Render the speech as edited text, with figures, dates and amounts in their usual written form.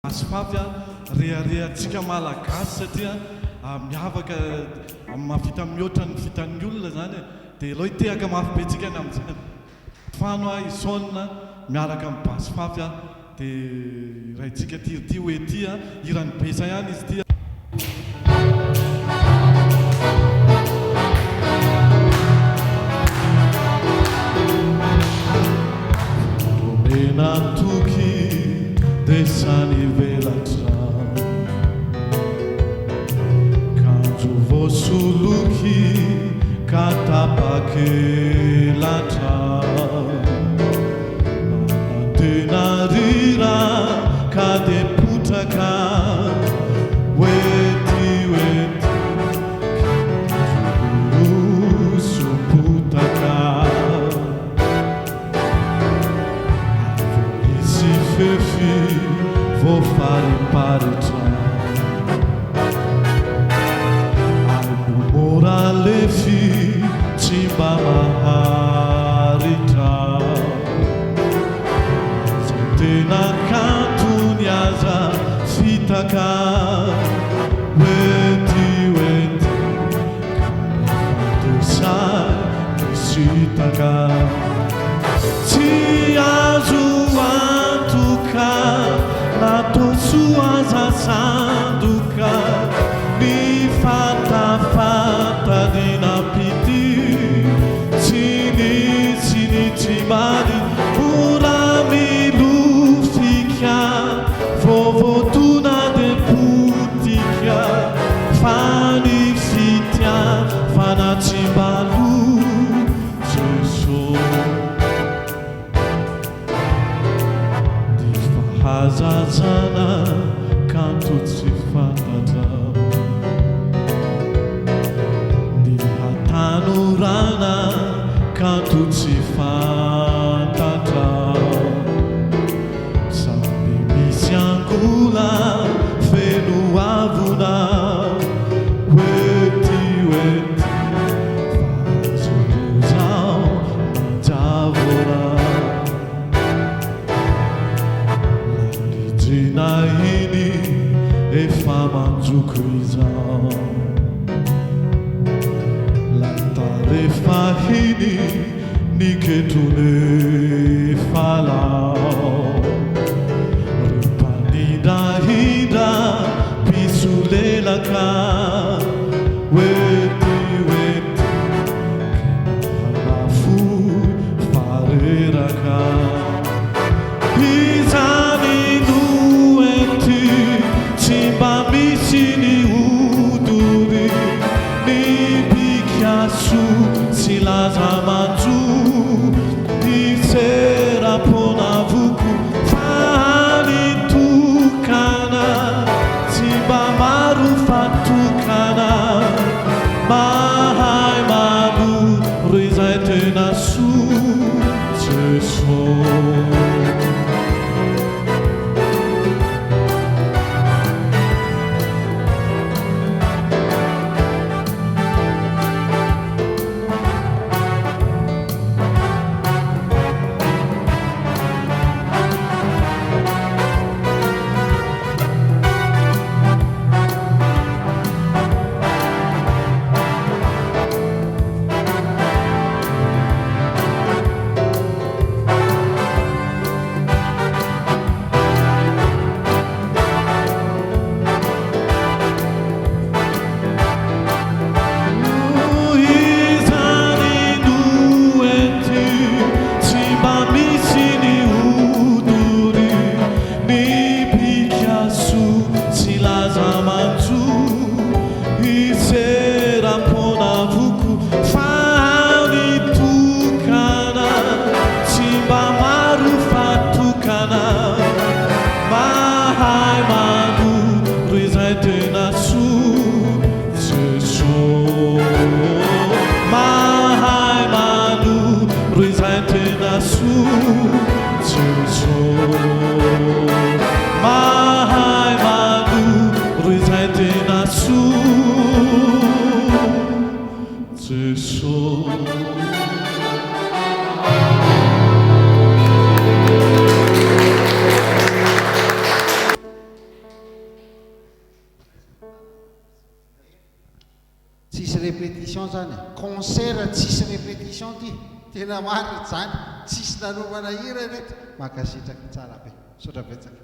Asfavy reharehantsika malagasy satria miavaka mahavita mihoatra ny vitan'ny olona zany dia aleo hitehaka mafy be tsika ny amin'izany. Fano isaona miaraka amin'ny Basifavy dia raintsika ty hoe ty irany besa ihany izy ty. Menatoky desany velatra kanjo voasoloky katapakelatra manantena rira ka de putraka oety soputaka fefi vou fariparitra albo mora lefi tsy mba maharitra zay tena kantony aza fitaka oety fantosay misitaka tsy azo natosoaza sandoka mifatafata dinapity tsy mady ora milofika vovotona de putika fanifitya fanatsimbalu hazazana kanto tsy fantatra ny hatanorana kanto tsy fantatra samby misy angola feno avona oety fazolozao manjavora Naini efa manjoko izao lantarefa hiny niketone falao repanidahida pisulelaka oety kenahalafu fareraka Sini uduri ni pikiasu silaza manju ni sera ponavuku fani tukana simba maru fatukana mahai manu rizete nasu seso tsisy répétition zany concert tsisy répétition ty tena marina zany tsisy nanovana hira reto makasitraky tsara be sotra betsaka